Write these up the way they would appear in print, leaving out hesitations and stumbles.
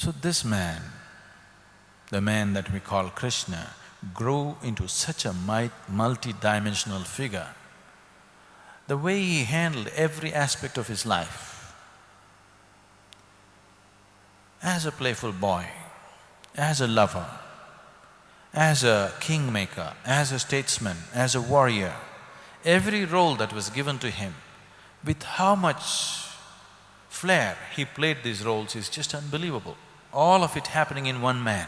So this man, the man that we call Krishna, grew into such a multi-dimensional figure. The way he handled every aspect of his life, as a playful boy, as a lover, as a kingmaker, as a statesman, as a warrior, every role that was given to him, with how much flair he played these roles is just unbelievable. All of it happening in one man.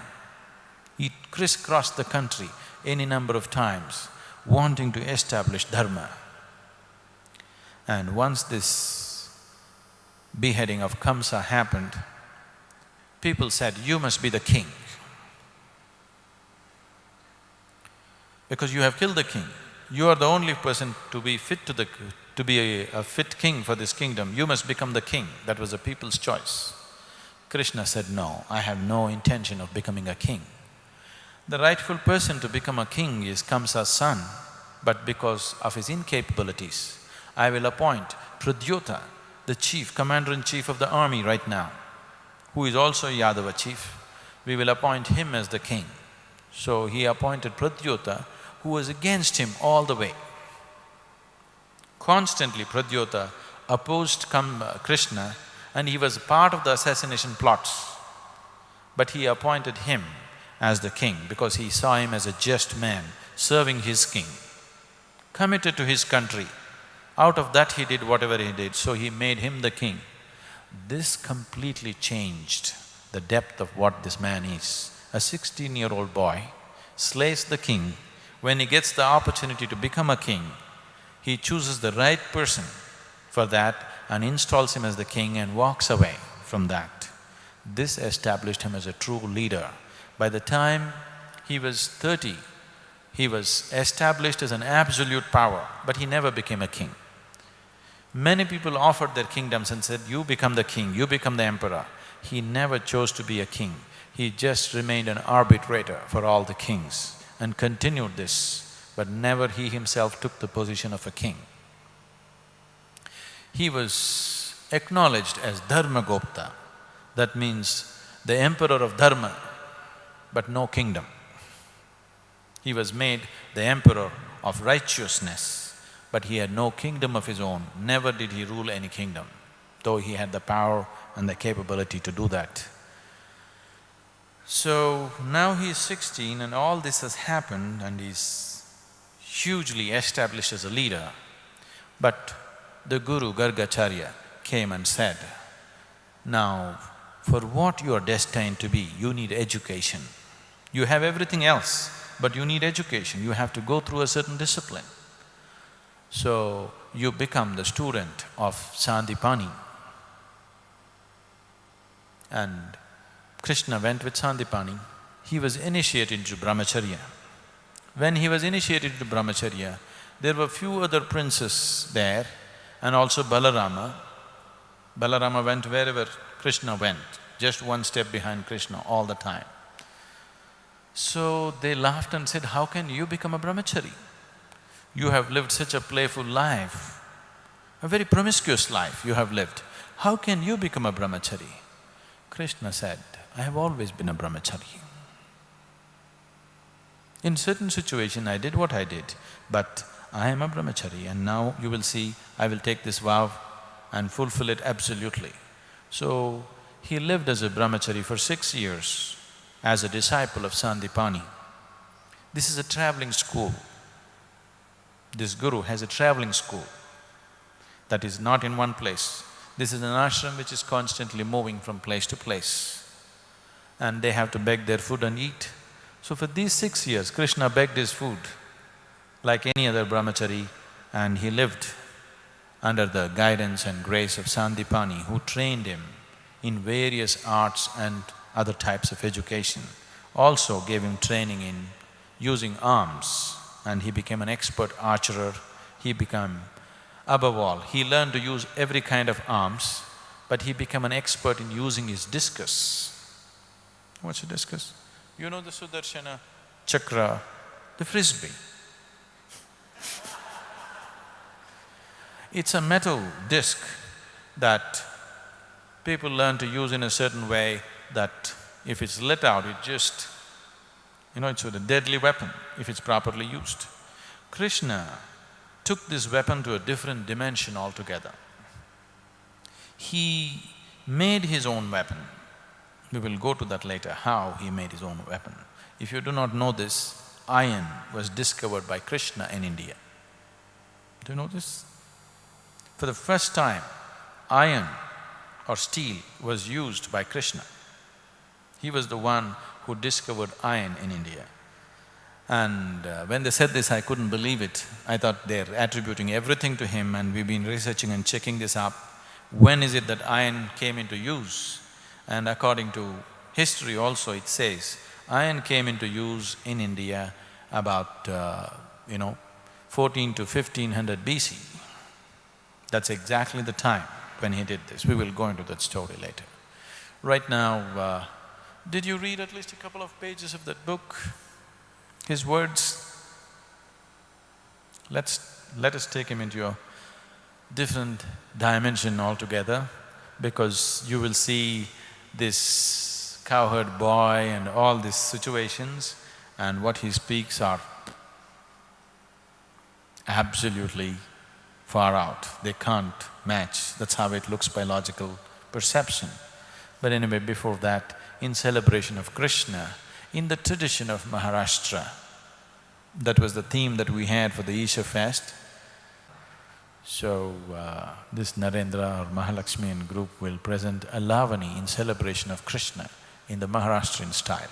He crisscrossed the country any number of times, wanting to establish dharma. And once this beheading of Kamsa happened, people said, "You must be the king. Because you have killed the king. You are the only person to be a fit king for this kingdom. You must become the king." That was the people's choice. Krishna said, "No, I have no intention of becoming a king. The rightful person to become a king is Kamsa's son, but because of his incapabilities, I will appoint Pradyota, the chief, commander-in-chief of the army right now, who is also a Yadava chief. We will appoint him as the king." So he appointed Pradyota, who was against him all the way. Constantly Pradyota opposed Krishna, and he was part of the assassination plots. But he appointed him as the king because he saw him as a just man serving his king, committed to his country. Out of that he did whatever he did, so he made him the king. This completely changed the depth of what this man is. A 16-year-old boy slays the king. When he gets the opportunity to become a king, he chooses the right person for that and installs him as the king and walks away from that. This established him as a true leader. By the time he was 30, he was established as an absolute power, but he never became a king. Many people offered their kingdoms and said, "You become the king, you become the emperor." He never chose to be a king. He just remained an arbitrator for all the kings and continued this, but never he himself took the position of a king. He was acknowledged as Dharmagupta, that means the emperor of dharma, but no kingdom. He was made the emperor of righteousness, but he had no kingdom of his own. Never did he rule any kingdom, though he had the power and the capability to do that. So now he is 16 and all this has happened and he's hugely established as a leader. But the Guru Gargacharya came and said, "Now, for what you are destined to be, you need education. You have everything else, but you need education. You have to go through a certain discipline. So, you become the student of Sandipani." And Krishna went with Sandipani. He was initiated into Brahmacharya. When he was initiated into Brahmacharya, there were few other princes there and also Balarama. Balarama went wherever Krishna went, just one step behind Krishna all the time. So they laughed and said, "How can you become a brahmachari? You have lived such a playful life, a very promiscuous life you have lived. How can you become a brahmachari?" Krishna said, "I have always been a brahmachari. In certain situation I did what I did, but I am a brahmachari and now you will see I will take this vow and fulfill it absolutely." So he lived as a brahmachari for 6 years as a disciple of Sandipani. This is a traveling school. This guru has a traveling school that is not in one place. This is an ashram which is constantly moving from place to place. And they have to beg their food and eat. So for these 6 years, Krishna begged his food like any other brahmachari, and he lived under the guidance and grace of Sandipani, who trained him in various arts and other types of education. Also gave him training in using arms, and he became an expert archer. He became, above all, he learned to use every kind of arms, but he became an expert in using his discus. What's a discus? You know the Sudarshana Chakra, the frisbee. It's a metal disc that people learn to use in a certain way that if it's let out, it just… it's a deadly weapon if it's properly used. Krishna took this weapon to a different dimension altogether. He made his own weapon. We will go to that later, how he made his own weapon. If you do not know this, iron was discovered by Krishna in India. Do you know this? For the first time, iron or steel was used by Krishna. He was the one who discovered iron in India. And when they said this, I couldn't believe it. I thought they're attributing everything to him, and we've been researching and checking this up. When is it that iron came into use? And according to history also it says, iron came into use in India about 14 to 1500 BC. That's exactly the time when he did this. We will go into that story later. Right now, did you read at least a couple of pages of that book? His words? Let us take him into a different dimension altogether, because you will see this cowherd boy and all these situations, and what he speaks are absolutely far out. They can't match. That's how it looks by logical perception. But anyway, before that, in celebration of Krishna, in the tradition of Maharashtra, that was the theme that we had for the Isha fest. So, this Narendra or Mahalakshmi and group will present a lavani in celebration of Krishna in the Maharashtrian style.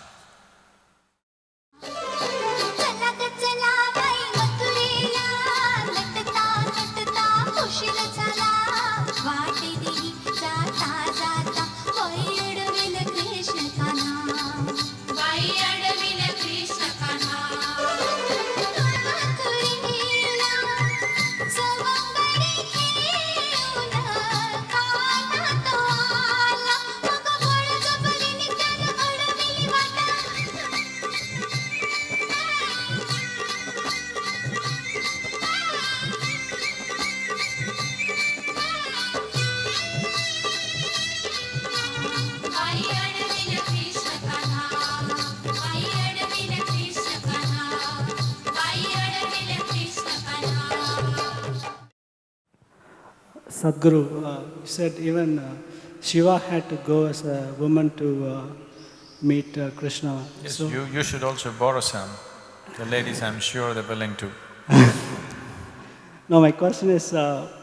Sadhguru, you said even Shiva had to go as a woman to meet Krishna. Yes, so you should also borrow some. The ladies, I'm sure they're willing to. No, my question is,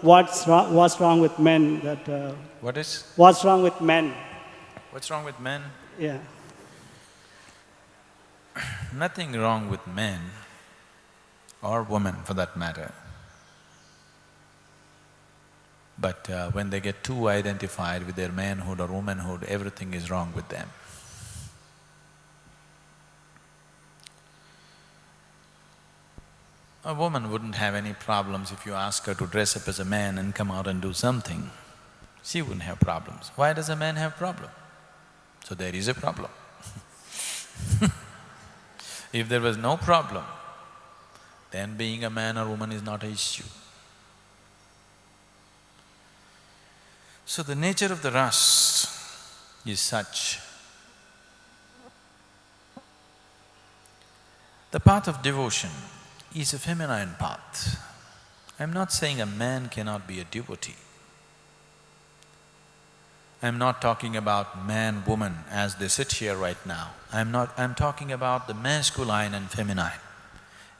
what's wrong with men that… What is? What's wrong with men? What's wrong with men? Yeah. Nothing wrong with men or women for that matter. But when they get too identified with their manhood or womanhood, everything is wrong with them. A woman wouldn't have any problems if you ask her to dress up as a man and come out and do something. She wouldn't have problems. Why does a man have problem? So there is a problem. If there was no problem, then being a man or woman is not an issue. So the nature of the ras is such. The path of devotion is a feminine path. I'm not saying a man cannot be a devotee. I'm not talking about man, woman as they sit here right now. I'm talking about the masculine and feminine.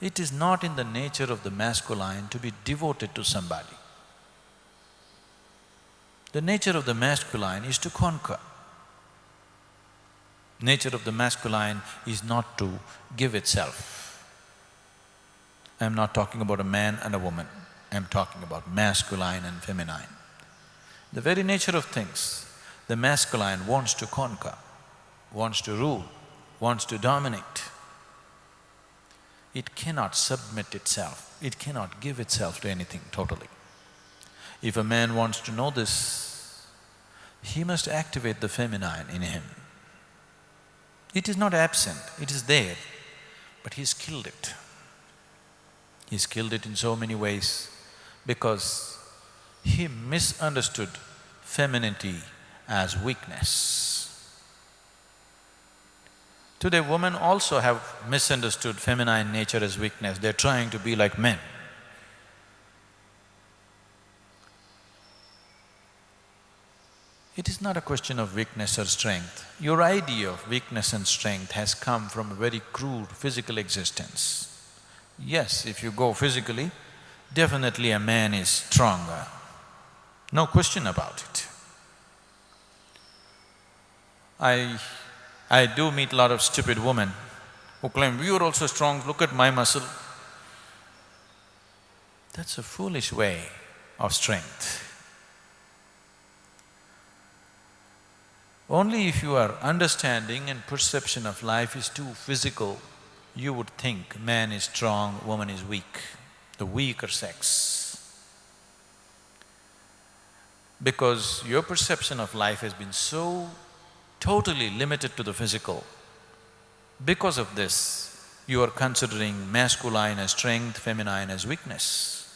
It is not in the nature of the masculine to be devoted to somebody. The nature of the masculine is to conquer. Nature of the masculine is not to give itself. I'm not talking about a man and a woman, I'm talking about masculine and feminine. The very nature of things, the masculine wants to conquer, wants to rule, wants to dominate. It cannot submit itself, it cannot give itself to anything totally. If a man wants to know this, he must activate the feminine in him. It is not absent, it is there, but he's killed it. He's killed it in so many ways because he misunderstood femininity as weakness. Today women also have misunderstood feminine nature as weakness, they're trying to be like men. It is not a question of weakness or strength. Your idea of weakness and strength has come from a very crude physical existence. Yes, if you go physically, definitely a man is stronger, no question about it. I do meet a lot of stupid women who claim, "You are also strong, look at my muscle." That's a foolish way of strength. Only if your understanding and perception of life is too physical, you would think man is strong, woman is weak, the weaker sex. Because your perception of life has been so totally limited to the physical. Because of this, you are considering masculine as strength, feminine as weakness.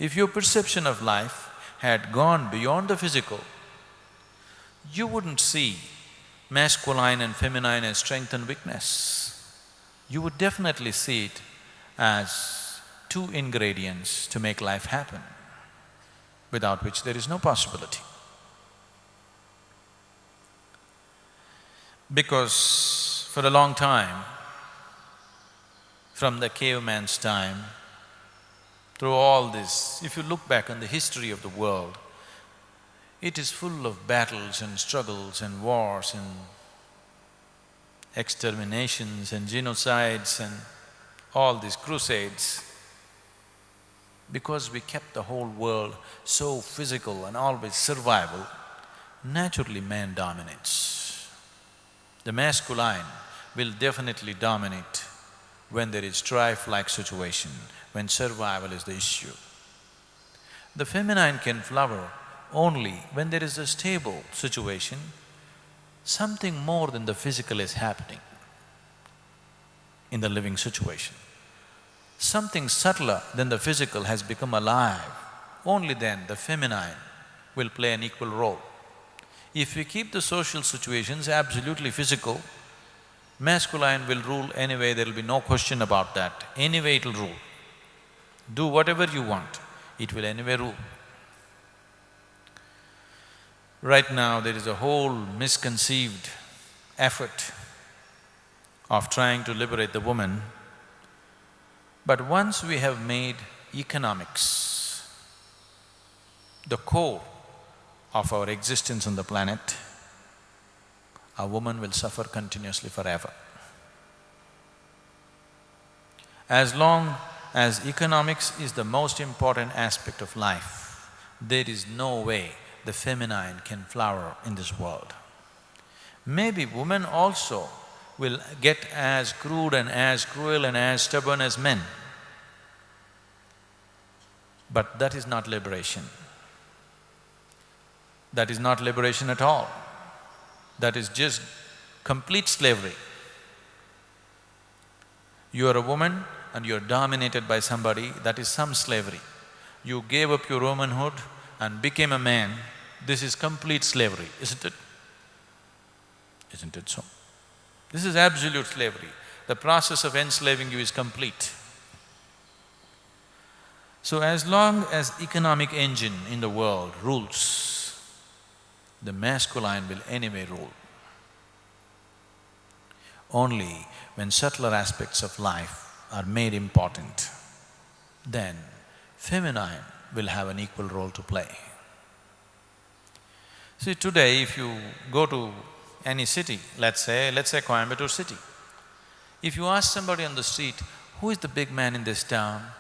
If your perception of life had gone beyond the physical, you wouldn't see masculine and feminine as strength and weakness. You would definitely see it as two ingredients to make life happen, without which there is no possibility. Because for a long time, from the caveman's time, through all this, if you look back on the history of the world, it is full of battles and struggles and wars and exterminations and genocides and all these crusades. Because we kept the whole world so physical and always survival, naturally man dominates. The masculine will definitely dominate when there is strife-like situation, when survival is the issue. The feminine can flower only when there is a stable situation, something more than the physical is happening in the living situation. Something subtler than the physical has become alive, only then the feminine will play an equal role. If we keep the social situations absolutely physical, masculine will rule anyway, there'll be no question about that. Anyway it'll rule. Do whatever you want, it will anyway rule. Right now there is a whole misconceived effort of trying to liberate the woman. But once we have made economics the core of our existence on the planet, a woman will suffer continuously forever. As long as economics is the most important aspect of life, there is no way the feminine can flower in this world. Maybe women also will get as crude and as cruel and as stubborn as men, but that is not liberation. That is not liberation at all. That is just complete slavery. You are a woman and you are dominated by somebody, that is some slavery. You gave up your womanhood and became a man, this is complete slavery, isn't it? Isn't it so? This is absolute slavery. The process of enslaving you is complete. So as long as economic engine in the world rules, the masculine will anyway rule. Only when subtler aspects of life are made important, then feminine will have an equal role to play. See, today if you go to any city, let's say Coimbatore city, if you ask somebody on the street, who is the big man in this town?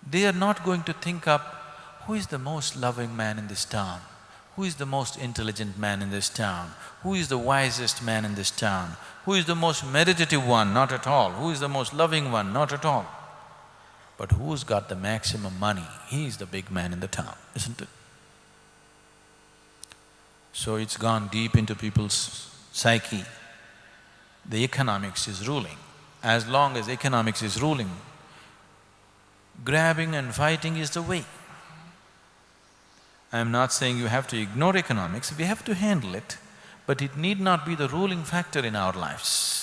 They are not going to think up, who is the most loving man in this town? Who is the most intelligent man in this town? Who is the wisest man in this town? Who is the most meditative one? Not at all. Who is the most loving one? Not at all. But who's got the maximum money? He is the big man in the town, isn't it? So it's gone deep into people's psyche. The economics is ruling. As long as economics is ruling, grabbing and fighting is the way. I'm not saying you have to ignore economics, we have to handle it, but it need not be the ruling factor in our lives.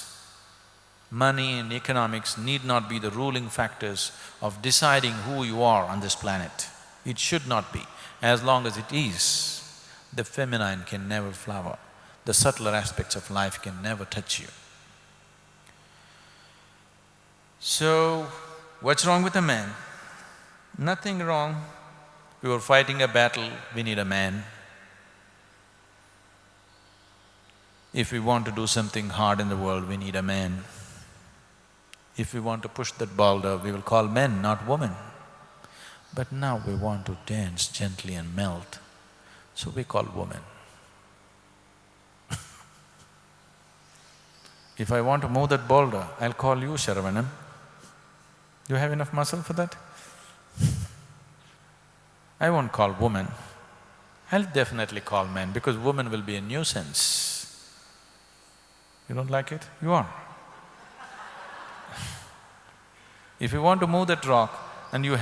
Money and economics need not be the ruling factors of deciding who you are on this planet. It should not be. As long as it is, the feminine can never flower. The subtler aspects of life can never touch you. So, what's wrong with a man? Nothing wrong. We were fighting a battle, we need a man. If we want to do something hard in the world, we need a man. If we want to push that boulder, we will call men, not women. But now we want to dance gently and melt, so we call women. If I want to move that boulder, I'll call you, Sharavanam. Do you have enough muscle for that? I won't call woman. I'll definitely call men, because woman will be a nuisance. You don't like it? You are. If you want to move that rock and you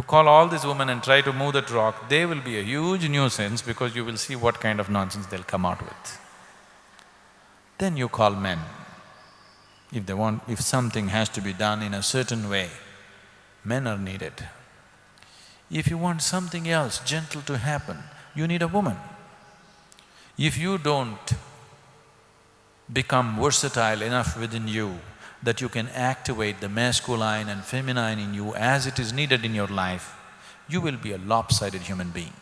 call all these women and try to move that rock, they will be a huge nuisance because you will see what kind of nonsense they'll come out with. Then you call men. If something has to be done in a certain way, men are needed. If you want something else gentle to happen, you need a woman. If you don't become versatile enough within you that you can activate the masculine and feminine in you as it is needed in your life, you will be a lopsided human being.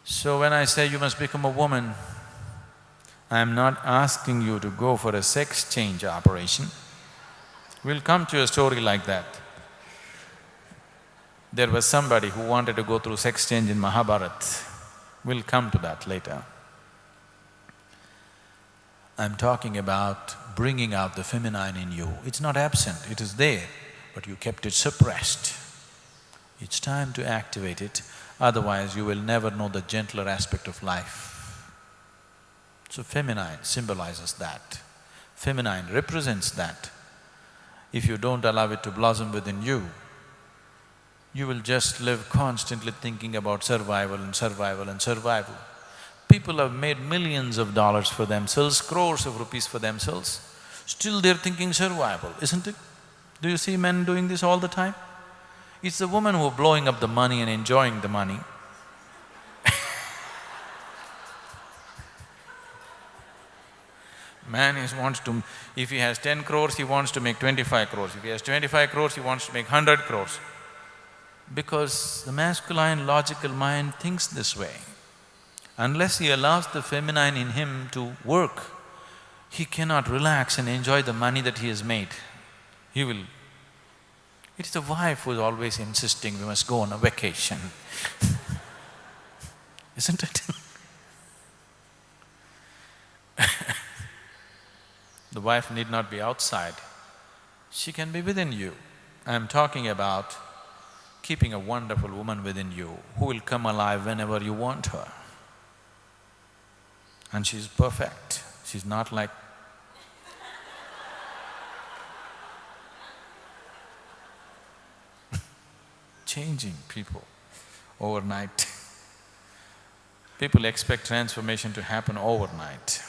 So when I say you must become a woman, I am not asking you to go for a sex change operation. We'll come to a story like that. There was somebody who wanted to go through sex change in Mahabharata. We'll come to that later. I'm talking about bringing out the feminine in you. It's not absent, it is there, but you kept it suppressed. It's time to activate it, otherwise you will never know the gentler aspect of life. So feminine symbolizes that. Feminine represents that. If you don't allow it to blossom within you, you will just live constantly thinking about survival and survival and survival. People have made millions of dollars for themselves, crores of rupees for themselves, still they're thinking survival, isn't it? Do you see men doing this all the time? It's the women who are blowing up the money and enjoying the money. Man wants to… if he has 10 crores, he wants to make 25 crores. If he has 25 crores, he wants to make 100 crores. Because the masculine logical mind thinks this way. Unless he allows the feminine in him to work, he cannot relax and enjoy the money that he has made. He will… It's the wife who's always insisting we must go on a vacation. Isn't it? The wife need not be outside, she can be within you. I'm talking about keeping a wonderful woman within you who will come alive whenever you want her. And she's perfect, she's not like… changing people overnight. People expect transformation to happen overnight.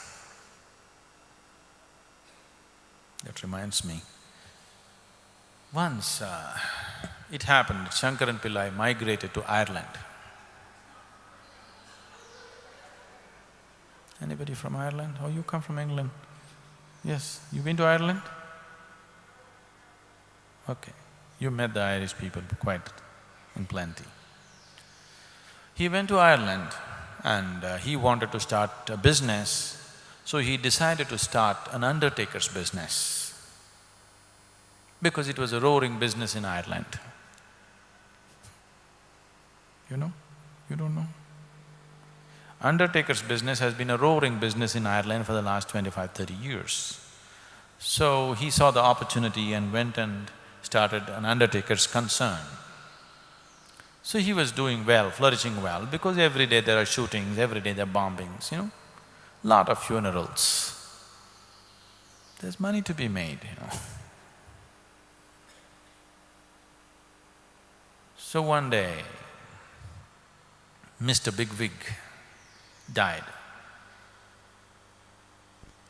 That reminds me, once it happened, Shankaran Pillai migrated to Ireland. Anybody from Ireland? Oh, you come from England? Yes, you been to Ireland? Okay, you met the Irish people quite in plenty. He went to Ireland and he wanted to start a business, so he decided to start an undertaker's business because it was a roaring business in Ireland. You know? You don't know? Undertaker's business has been a roaring business in Ireland for the last 25–30 years. So he saw the opportunity and went and started an undertaker's concern. So he was doing well, flourishing well, because every day there are shootings, every day there are bombings, you know, lot of funerals. There's money to be made, you know. So one day, Mr. Bigwig died.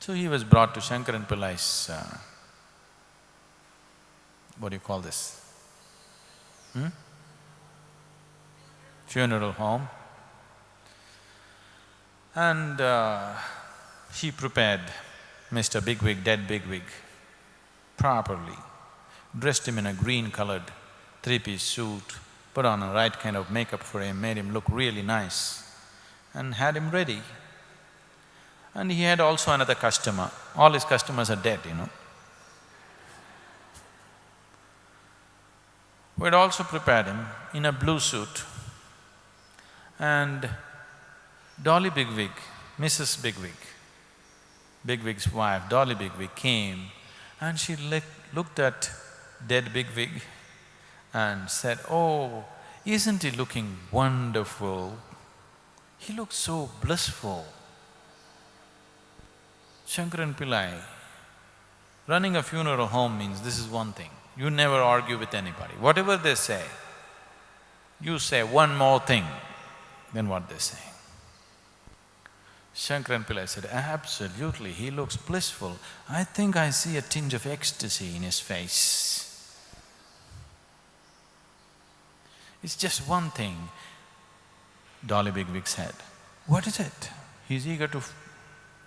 So he was brought to Shankaran Pillai's, what do you call this? Funeral home. And he prepared Mr. Bigwig, dead Bigwig, properly, dressed him in a green-colored three-piece suit, put on a right kind of makeup for him, made him look really nice, and had him ready. And he had also another customer. All his customers are dead, you know. We had also prepared him in a blue suit, and Dolly Bigwig, Mrs. Bigwig, Bigwig's wife, Dolly Bigwig came and she looked at dead Bigwig and said, "Oh, isn't he looking wonderful? He looks so blissful." Shankaran Pillai, running a funeral home means this is one thing, you never argue with anybody. Whatever they say, you say one more thing than what they say. Shankaran Pillai said, "Absolutely, he looks blissful. I think I see a tinge of ecstasy in his face. It's just one thing." Dolly Bigwig said, "What is it?" He's eager to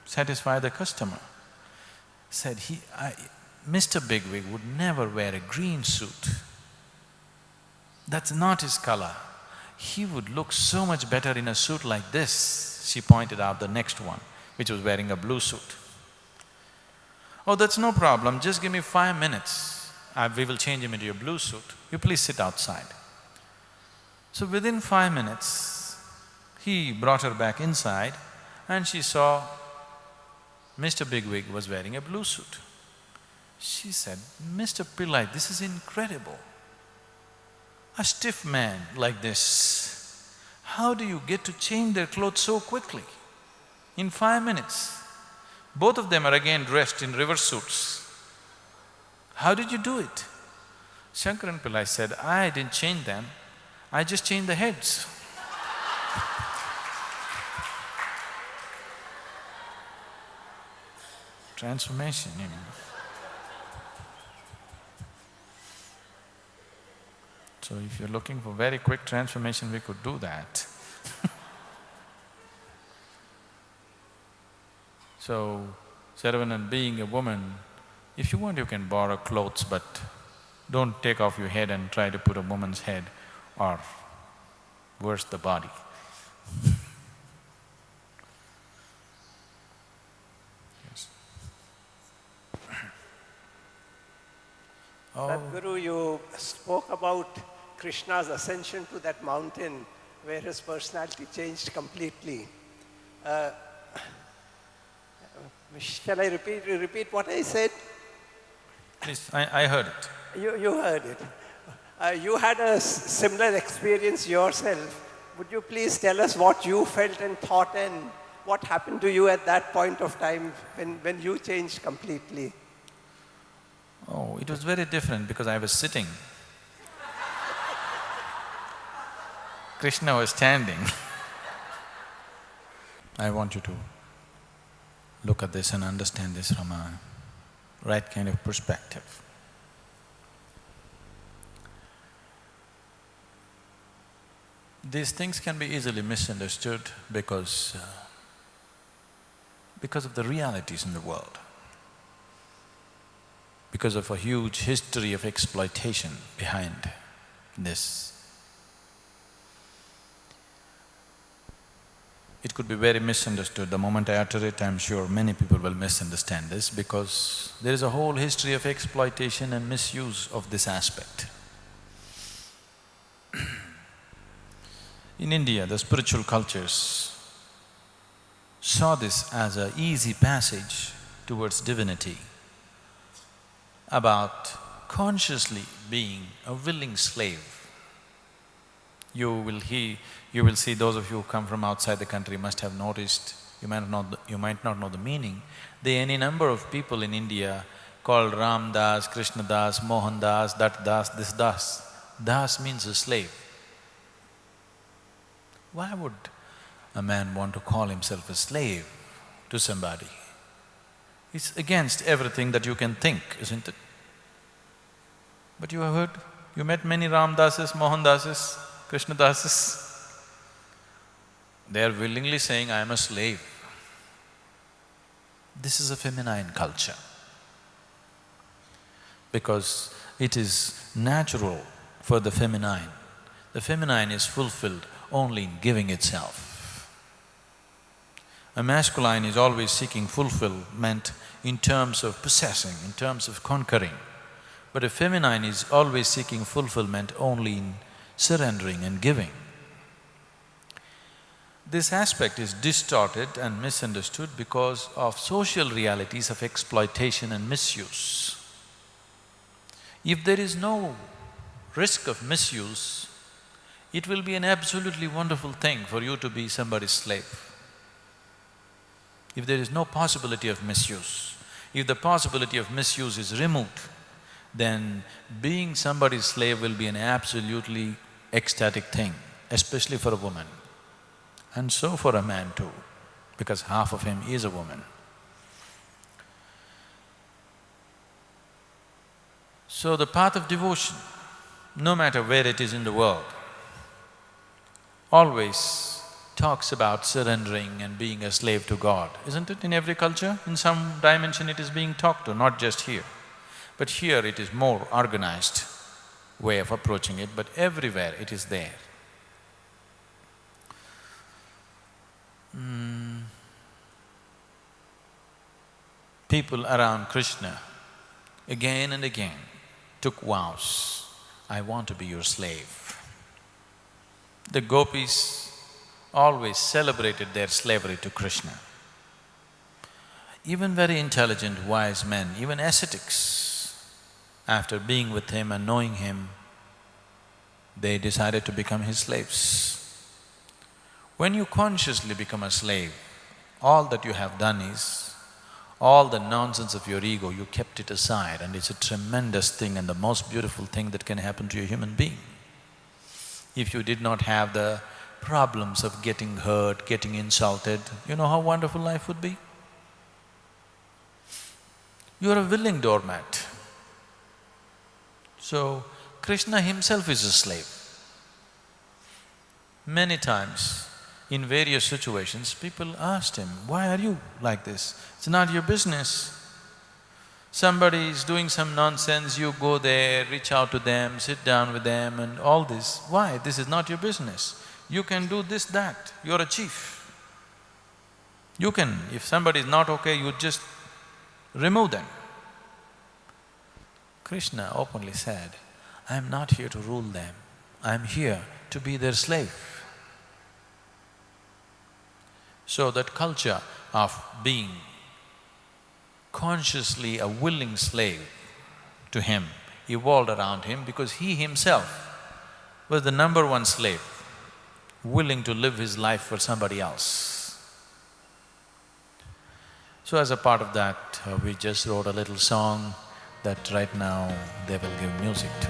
satisfy the customer. Said, Mr. Bigwig would never wear a green suit. That's not his color. He would look so much better in a suit like this. She pointed out the next one, which was wearing a blue suit. "Oh, that's no problem, just give me 5 minutes. We will change him into a blue suit. You please sit outside." So within 5 minutes, he brought her back inside and she saw Mr. Bigwig was wearing a blue suit. She said, "Mr. Pillai, this is incredible. A stiff man like this, how do you get to change their clothes so quickly? In 5 minutes, both of them are again dressed in river suits. How did you do it?" Shankaran Pillai said, "I didn't change them, I just changed the heads." Transformation, you know. So if you're looking for very quick transformation, we could do that. So, Saravanan, being a woman, if you want you can borrow clothes, but don't take off your head and try to put a woman's head, or worse, the body. Yes. Sadhguru, you spoke about Krishna's ascension to that mountain where his personality changed completely. Shall I repeat what I said? Please, I heard it. You heard it. You had a similar experience yourself. Would you please tell us what you felt and thought and what happened to you at that point of time when you changed completely? Oh, it was very different because I was sitting. Krishna was standing. I want you to look at this and understand this from a right kind of perspective. These things can be easily misunderstood because of the realities in the world, because of a huge history of exploitation behind this. It could be very misunderstood. The moment I utter it, I'm sure many people will misunderstand this because there is a whole history of exploitation and misuse of this aspect. In India, the spiritual cultures saw this as an easy passage towards divinity, about consciously being a willing slave. You will see, those of you who come from outside the country must have noticed, you might not know the meaning. There are any number of people in India called Ram Das, Krishna Das, Mohan Das, that Das, this Das. Das means a slave. Why would a man want to call himself a slave to somebody. It's against everything that you can think, isn't it? But you have heard, you met many Ramdases, Mohandases, Krishnadases. They are willingly saying, I am a slave. This is a feminine culture because it is natural for the feminine. The feminine is fulfilled only in giving itself. A masculine is always seeking fulfillment in terms of possessing, in terms of conquering. But a feminine is always seeking fulfillment only in surrendering and giving. This aspect is distorted and misunderstood because of social realities of exploitation and misuse. If there is no risk of misuse, it will be an absolutely wonderful thing for you to be somebody's slave. If there is no possibility of misuse, if the possibility of misuse is removed, then being somebody's slave will be an absolutely ecstatic thing, especially for a woman. And so for a man too, because half of him is a woman. So the path of devotion, no matter where it is in the world, always talks about surrendering and being a slave to God, isn't it? In every culture, in some dimension it is being talked to, not just here. But here it is more organized way of approaching it, but everywhere it is there. People around Krishna again and again took vows, I want to be your slave. The gopis always celebrated their slavery to Krishna. Even very intelligent, wise men, even ascetics, after being with him and knowing him, they decided to become his slaves. When you consciously become a slave, all that you have done is, all the nonsense of your ego, you kept it aside, and it's a tremendous thing and the most beautiful thing that can happen to a human being. If you did not have the problems of getting hurt, getting insulted, you know how wonderful life would be? You are a willing doormat. So, Krishna himself is a slave. Many times, in various situations, people asked him, why are you like this? It's not your business. Somebody is doing some nonsense, you go there, reach out to them, sit down with them and all this. Why? This is not your business. You can do this, that, you're a chief. You can, if somebody is not okay, you just remove them. Krishna openly said, I am not here to rule them, I am here to be their slave. So that culture of being consciously a willing slave to him evolved around him because he himself was the number one slave, willing to live his life for somebody else. So as a part of that, we just wrote a little song that right now they will give music to.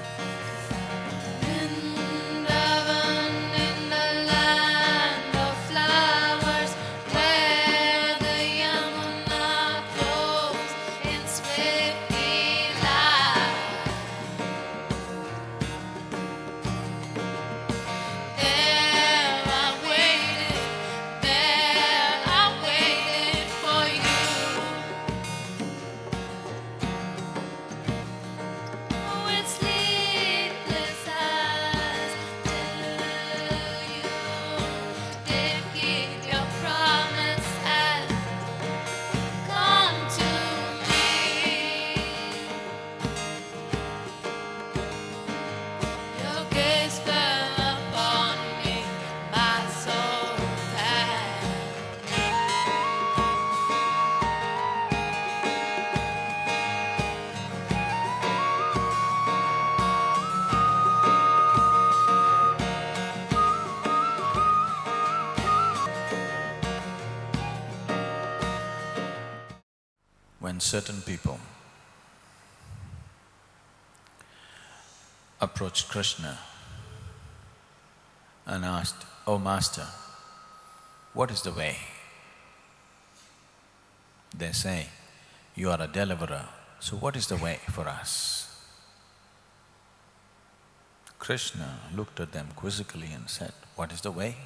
When certain people approached Krishna and asked, "Oh Master, What is the way? They say, you are a deliverer, so what is the way for us? Krishna looked at them quizzically and said, what is the way?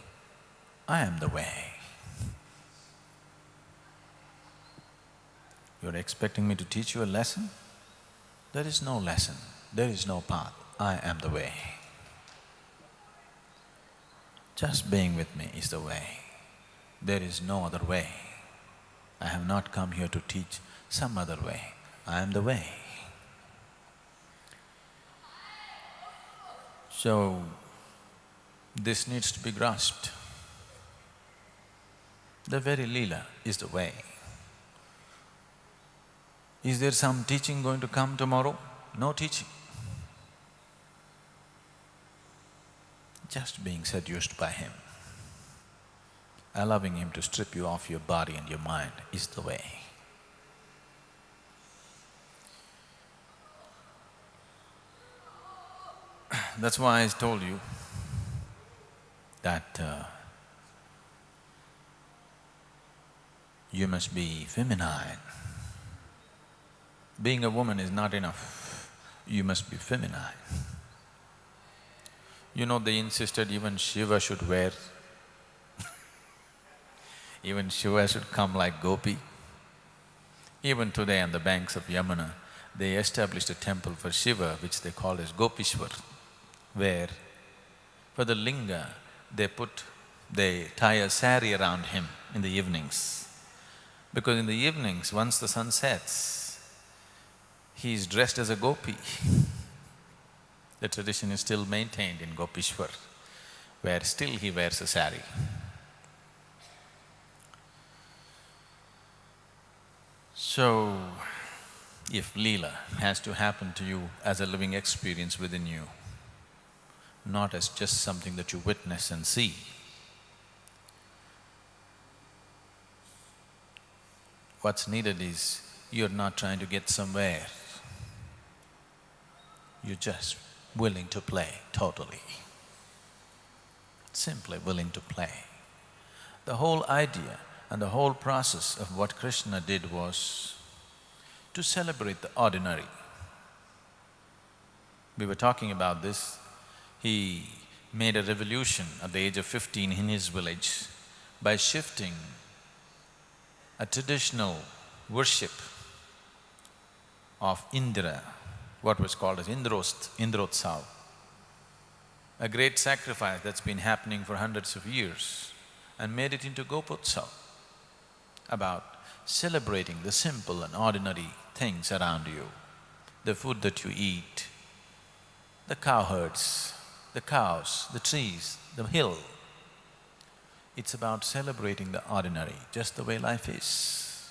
I am the way. You're expecting me to teach you a lesson? There is no lesson, there is no path. I am the way. Just being with me is the way. There is no other way. I have not come here to teach some other way. I am the way. So, this needs to be grasped. The very Leela is the way. Is there some teaching going to come tomorrow? No teaching. Just being seduced by him, allowing him to strip you off your body and your mind is the way. That's why I told you that you must be feminine. Being a woman is not enough, you must be feminine. You know, they insisted even Shiva should wear even Shiva should come like gopi. Even today on the banks of Yamuna, they established a temple for Shiva which they call as Gopishwar, where for the linga they tie a sari around him in the evenings. Because in the evenings, once the sun sets, he is dressed as a gopi. The tradition is still maintained in Gopishwar, where still he wears a sari. So, if Leela has to happen to you as a living experience within you, not as just something that you witness and see, what's needed is, you're not trying to get somewhere, you're just willing to play totally, simply willing to play. The whole idea and the whole process of what Krishna did was to celebrate the ordinary. We were talking about this. He made a revolution at the age of 15 in his village by shifting a traditional worship of Indra, what was called as Indrotsav, a great sacrifice that's been happening for hundreds of years, and made it into Gopotsav, about celebrating the simple and ordinary things around you, the food that you eat, the cowherds, the cows, the trees, the hill. It's about celebrating the ordinary, just the way life is.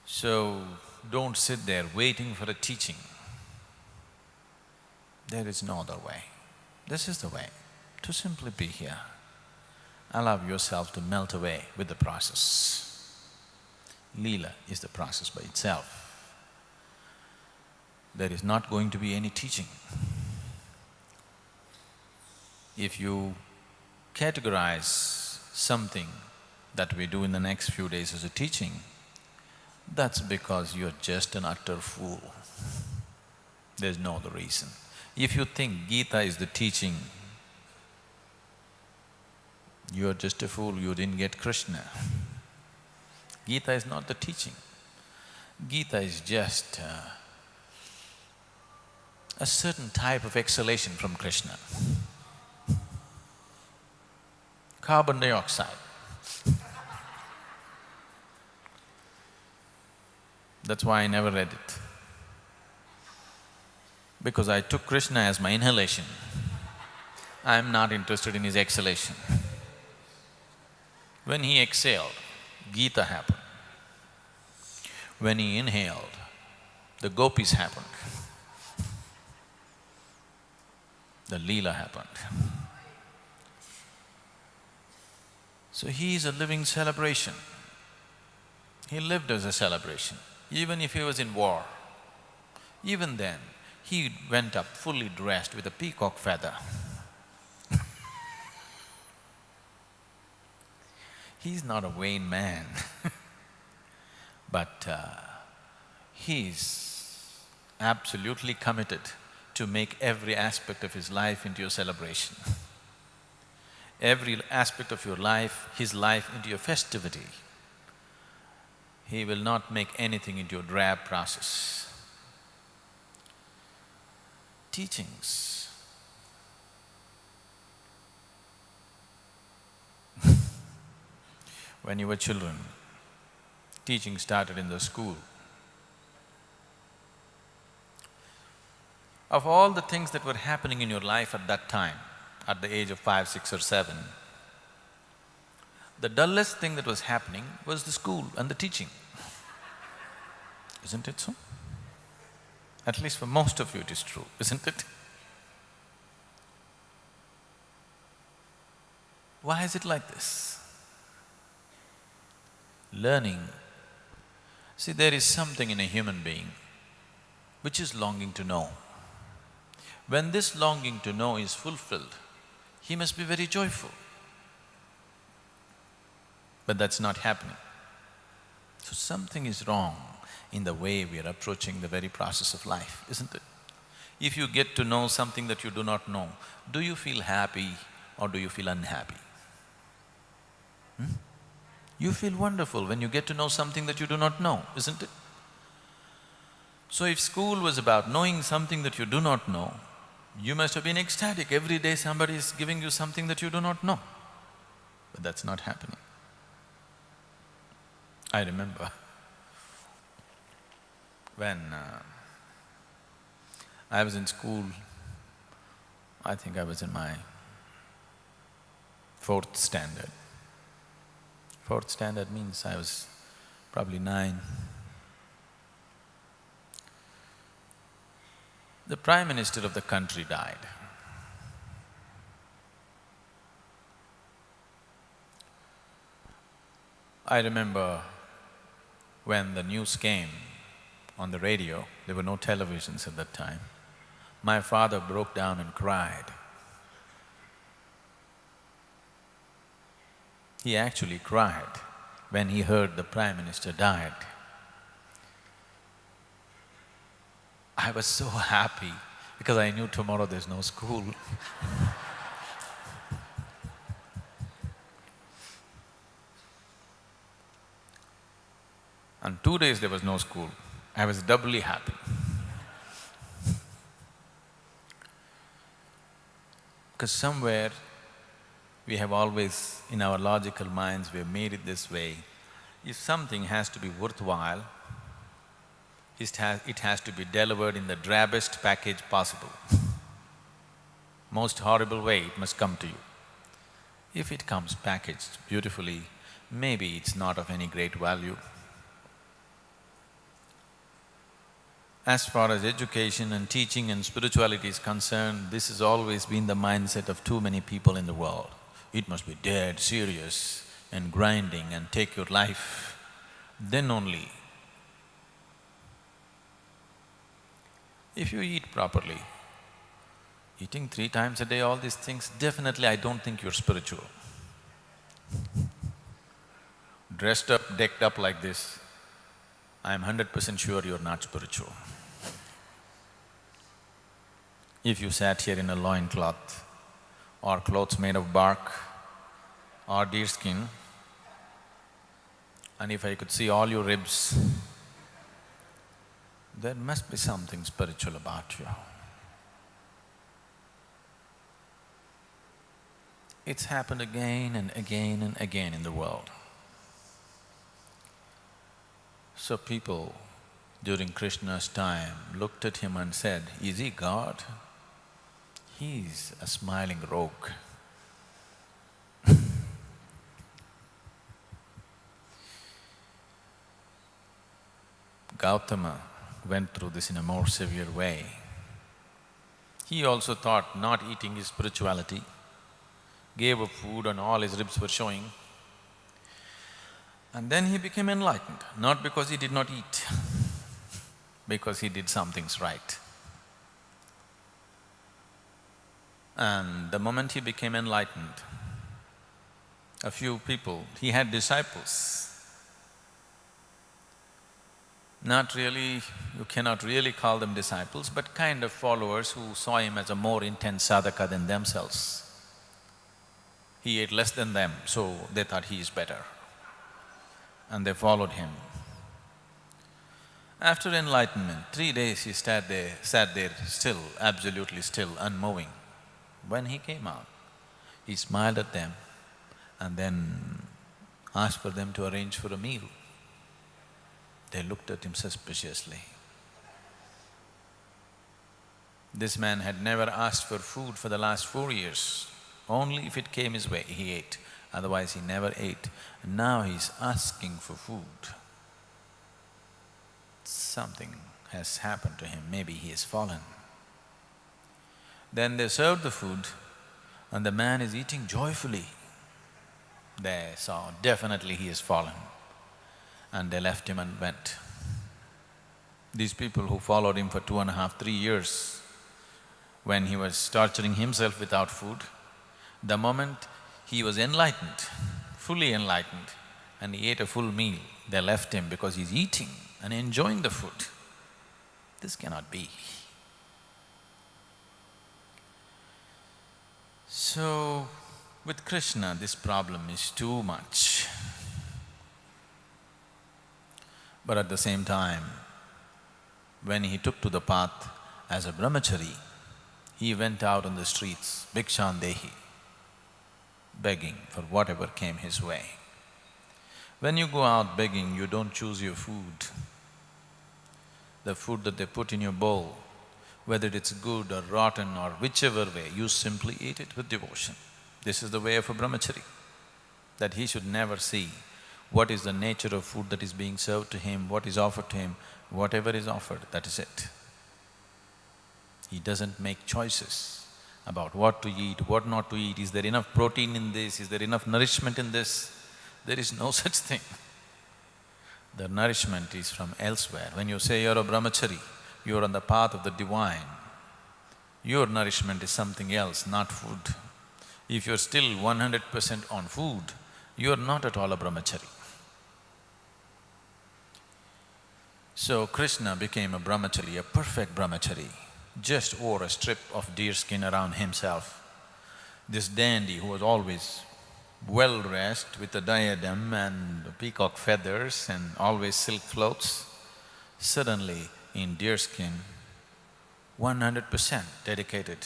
So, don't sit there waiting for a teaching. There is no other way. This is the way, to simply be here. Allow yourself to melt away with the process. Leela is the process by itself. There is not going to be any teaching. If you categorize something that we do in the next few days as a teaching, that's because you're just an utter fool. There's no other reason. If you think Gita is the teaching, you're just a fool, you didn't get Krishna. Gita is not the teaching. Gita is just a certain type of exhalation from Krishna. Carbon dioxide. That's why I never read it. Because I took Krishna as my inhalation. I am not interested in his exhalation. When he exhaled, Gita happened. When he inhaled, the gopis happened. The Leela happened. So he is a living celebration. He lived as a celebration. Even if he was in war, even then, he went up fully dressed with a peacock feather. He's not a vain man but he's absolutely committed to make every aspect of his life into your celebration. Every aspect of your life, his life into your festivity. He will not make anything into a drab process. Teachings. When you were children, teaching started in the school. Of all the things that were happening in your life at that time, at the age of 5, 6 or 7, the dullest thing that was happening was the school and the teaching. Isn't it so? At least for most of you it is true, isn't it? Why is it like this? Learning. See, there is something in a human being which is longing to know. When this longing to know is fulfilled, he must be very joyful. But that's not happening. So something is wrong in the way we are approaching the very process of life, isn't it? If you get to know something that you do not know, do you feel happy or do you feel unhappy? You feel wonderful when you get to know something that you do not know, isn't it? So if school was about knowing something that you do not know, you must have been ecstatic. Every day somebody is giving you something that you do not know. But that's not happening. I remember when I was in school, I think I was in my 4th standard. 4th standard means I was probably 9. The Prime Minister of the country died. I remember when the news came on the radio, there were no televisions at that time, my father broke down and cried. He actually cried when he heard the Prime Minister died. I was so happy because I knew tomorrow there's no school. And 2 days there was no school. I was doubly happy. Because somewhere we have always, in our logical minds, we have made it this way. If something has to be worthwhile, it has to be delivered in the drabbest package possible. Most horrible way it must come to you. If it comes packaged beautifully, maybe it's not of any great value. As far as education and teaching and spirituality is concerned, this has always been the mindset of too many people in the world. It must be dead, serious and grinding and take your life, then only. If you eat properly, eating 3 times a day, all these things, definitely I don't think you're spiritual. Dressed up, decked up like this, I'm 100% sure you're not spiritual. If you sat here in a loincloth or clothes made of bark or deer skin, and if I could see all your ribs, there must be something spiritual about you. It's happened again and again and again in the world. So people during Krishna's time looked at him and said, "Is he God? He's a smiling rogue." Gautama went through this in a more severe way. He also thought not eating his spirituality, gave up food and all his ribs were showing. And then he became enlightened, not because he did not eat, because he did some things right. And the moment he became enlightened, a few people, he had disciples. Not really, you cannot really call them disciples, but kind of followers who saw him as a more intense sadhaka than themselves. He ate less than them, so they thought he is better, and they followed him. After enlightenment, 3 days he sat there still, absolutely still, unmoving. When he came out, he smiled at them and then asked for them to arrange for a meal. They looked at him suspiciously. This man had never asked for food for the last 4 years. Only if it came his way, he ate, otherwise he never ate. And now he's asking for food. Something has happened to him, maybe he has fallen. Then they served the food and the man is eating joyfully. They saw, definitely he has fallen. And they left him and went. These people who followed him for 2.5, 3 years, when he was torturing himself without food, the moment he was enlightened, fully enlightened, and he ate a full meal, they left him because he's eating and enjoying the food. This cannot be. So, with Krishna, this problem is too much. But at the same time, when he took to the path as a brahmachari, he went out on the streets, bhikshandehi, begging for whatever came his way. When you go out begging, you don't choose your food. The food that they put in your bowl, whether it's good or rotten or whichever way, you simply eat it with devotion. This is the way of a brahmachari, that he should never see what is the nature of food that is being served to him, what is offered to him. Whatever is offered, that is it. He doesn't make choices about what to eat, what not to eat. Is there enough protein in this? Is there enough nourishment in this? There is no such thing. The nourishment is from elsewhere. When you say you're a brahmachari, you're on the path of the divine. Your nourishment is something else, not food. If you're still 100% on food, you're not at all a brahmachari. So Krishna became a brahmachari, a perfect brahmachari, just wore a strip of deer skin around himself. This dandy who was always well-dressed with a diadem and peacock feathers and always silk clothes, suddenly in deer skin, 100% dedicated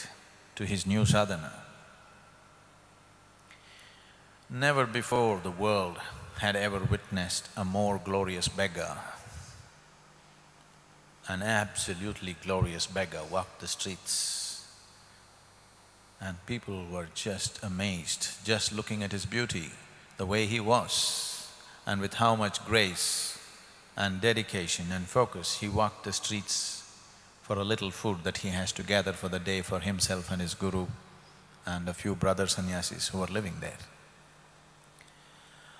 to his new sadhana. Never before the world had ever witnessed a more glorious beggar. An absolutely glorious beggar walked the streets and people were just amazed, just looking at his beauty, the way he was, and with how much grace and dedication and focus he walked the streets for a little food that he has to gather for the day for himself and his guru and a few brother sannyasis who are living there.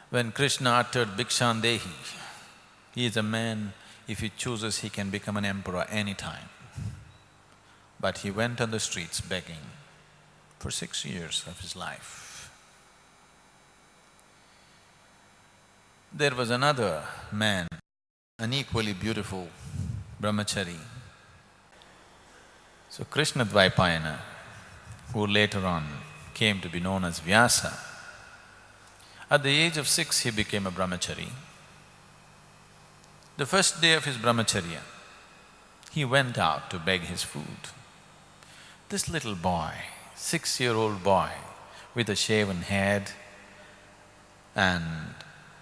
When Krishna uttered bhikshandehi, he is a man, if he chooses, he can become an emperor any time. But he went on the streets begging for 6 years of his life. There was another man, an equally beautiful brahmachari. So Krishna Dvaipayana, who later on came to be known as Vyasa, at the age of 6 he became a brahmachari. The first day of his brahmacharya, he went out to beg his food. This little boy, 6-year-old boy with a shaven head and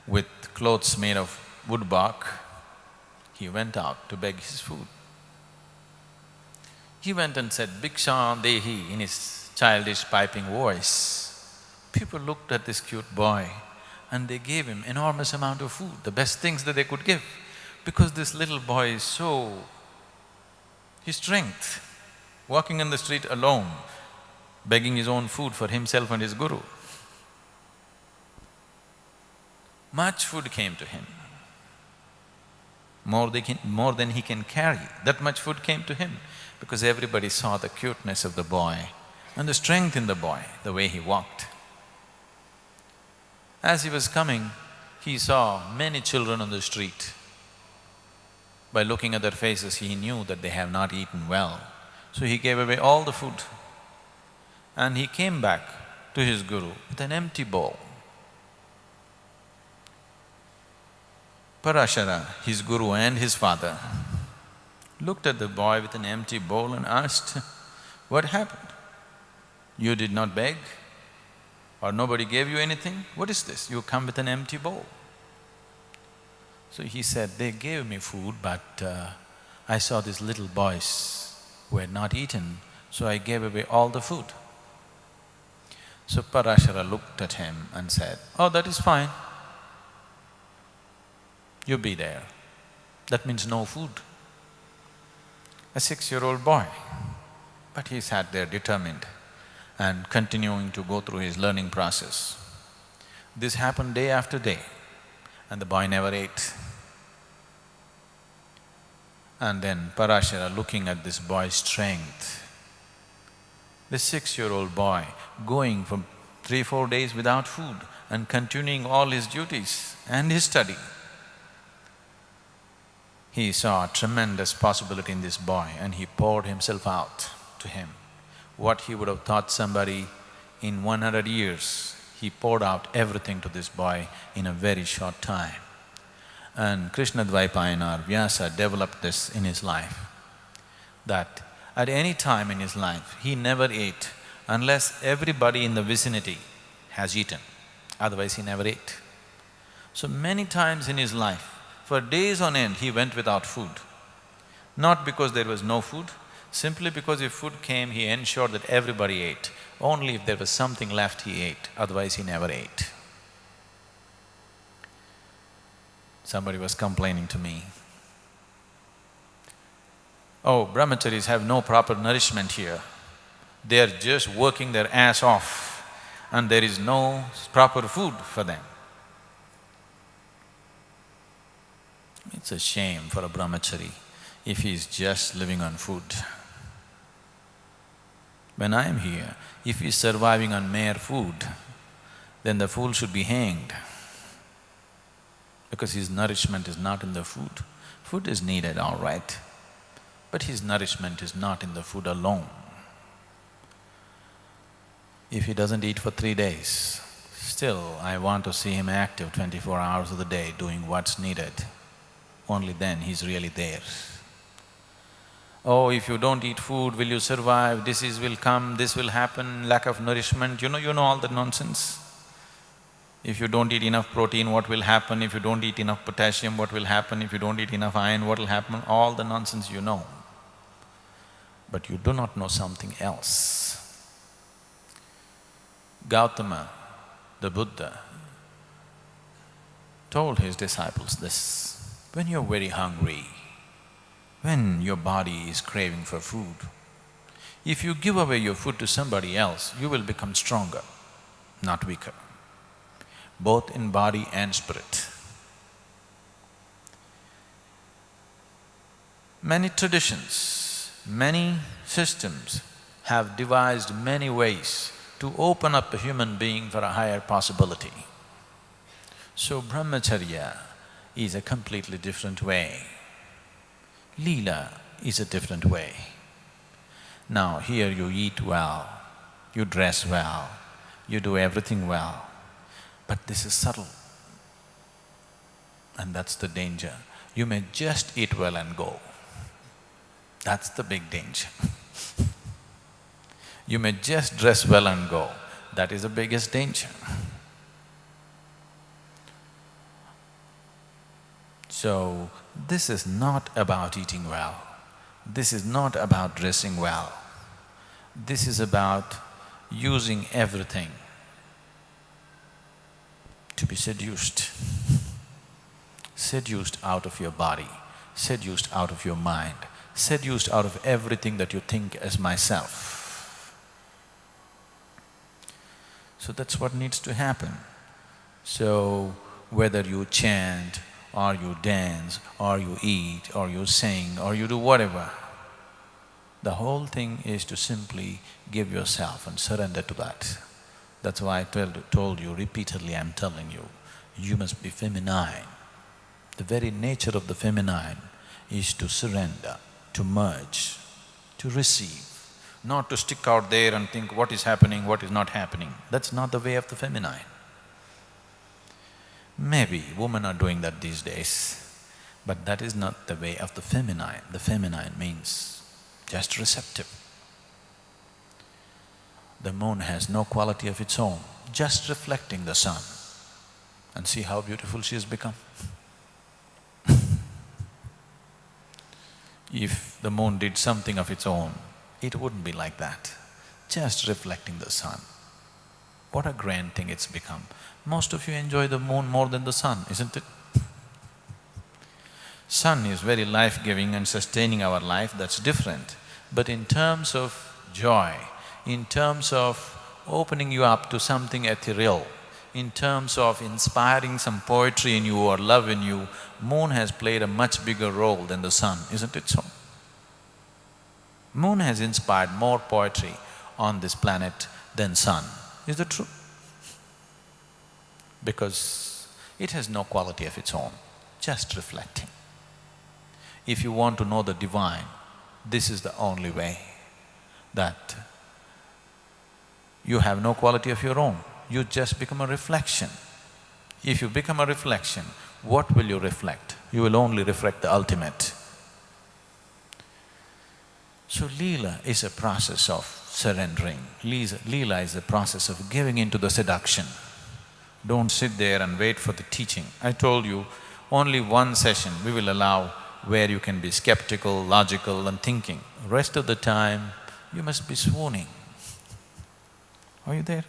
with clothes made of wood bark, he went out to beg his food. He went and said, "Bhikshandehi," in his childish piping voice. People looked at this cute boy and they gave him enormous amount of food, the best things that they could give, because this little boy is so… his strength, walking on the street alone, begging his own food for himself and his guru. Much food came to him, more than he can carry. That much food came to him because everybody saw the cuteness of the boy and the strength in the boy, the way he walked. As he was coming, he saw many children on the street. By looking at their faces, he knew that they have not eaten well. So he gave away all the food. And he came back to his guru with an empty bowl. Parashara, his guru and his father, looked at the boy with an empty bowl and asked, "What happened? You did not beg? Or nobody gave you anything? What is this? You come with an empty bowl." So he said, "They gave me food, but I saw these little boys who had not eaten, so I gave away all the food." So Parashara looked at him and said, "Oh, that is fine. You be there. That means no food." A 6-year-old boy, but he sat there determined and continuing to go through his learning process. This happened day after day, and the boy never ate. And then Parashara, looking at this boy's strength, this 6-year-old boy going for 3-4 days without food and continuing all his duties and his study, he saw a tremendous possibility in this boy and he poured himself out to him. What he would have taught somebody in 100 years, he poured out everything to this boy in a very short time. And Krishna Dvaipayanar, Vyasa, developed this in his life, that at any time in his life, he never ate unless everybody in the vicinity has eaten, otherwise he never ate. So many times in his life, for days on end, he went without food. Not because there was no food, simply because if food came, he ensured that everybody ate. Only if there was something left, he ate, otherwise he never ate. Somebody was complaining to me, "Oh, brahmacharis have no proper nourishment here. They are just working their ass off and there is no proper food for them." It's a shame for a brahmachari if he is just living on food. When I am here, if he is surviving on mere food, then the fool should be hanged, because his nourishment is not in the food. Food is needed, all right, but his nourishment is not in the food alone. If he doesn't eat for 3 days, still I want to see him active 24 hours of the day doing what's needed. Only then he's really there. "Oh, if you don't eat food, will you survive? Disease will come, this will happen, lack of nourishment." You know all that nonsense. If you don't eat enough protein, what will happen? If you don't eat enough potassium, what will happen? If you don't eat enough iron, what will happen? All the nonsense you know. But you do not know something else. Gautama, the Buddha, told his disciples this: when you're very hungry, when your body is craving for food, if you give away your food to somebody else, you will become stronger, not weaker, both in body and spirit. Many traditions, many systems have devised many ways to open up a human being for a higher possibility. So brahmacharya is a completely different way. Leela is a different way. Now here you eat well, you dress well, you do everything well, but this is subtle. And that's the danger. You may just eat well and go. That's the big danger. You may just dress well and go. That is the biggest danger. So, this is not about eating well. This is not about dressing well. This is about using everything to be seduced. Seduced out of your body, seduced out of your mind, seduced out of everything that you think as myself. So that's what needs to happen. So whether you chant, or you dance, or you eat, or you sing, or you do whatever, the whole thing is to simply give yourself and surrender to that. That's why I told you repeatedly, I'm telling you, you must be feminine. The very nature of the feminine is to surrender, to merge, to receive, not to stick out there and think what is happening, what is not happening. That's not the way of the feminine. Maybe women are doing that these days, but that is not the way of the feminine. The feminine means just receptive. The moon has no quality of its own, just reflecting the sun. And see how beautiful she has become. If the moon did something of its own, it wouldn't be like that, just reflecting the sun. What a grand thing it's become. Most of you enjoy the moon more than the sun, isn't it? Sun is very life-giving and sustaining our life, that's different. But in terms of joy, in terms of opening you up to something ethereal, in terms of inspiring some poetry in you or love in you, moon has played a much bigger role than the sun, isn't it so? Moon has inspired more poetry on this planet than sun. Is that true? Because it has no quality of its own, just reflecting. If you want to know the divine, this is the only way, that you have no quality of your own, you just become a reflection. If you become a reflection, what will you reflect? You will only reflect the ultimate. So Leela is a process of surrendering. Leela is a process of giving into the seduction. Don't sit there and wait for the teaching. I told you, only one session we will allow where you can be skeptical, logical and thinking. Rest of the time, you must be swooning. Are you there?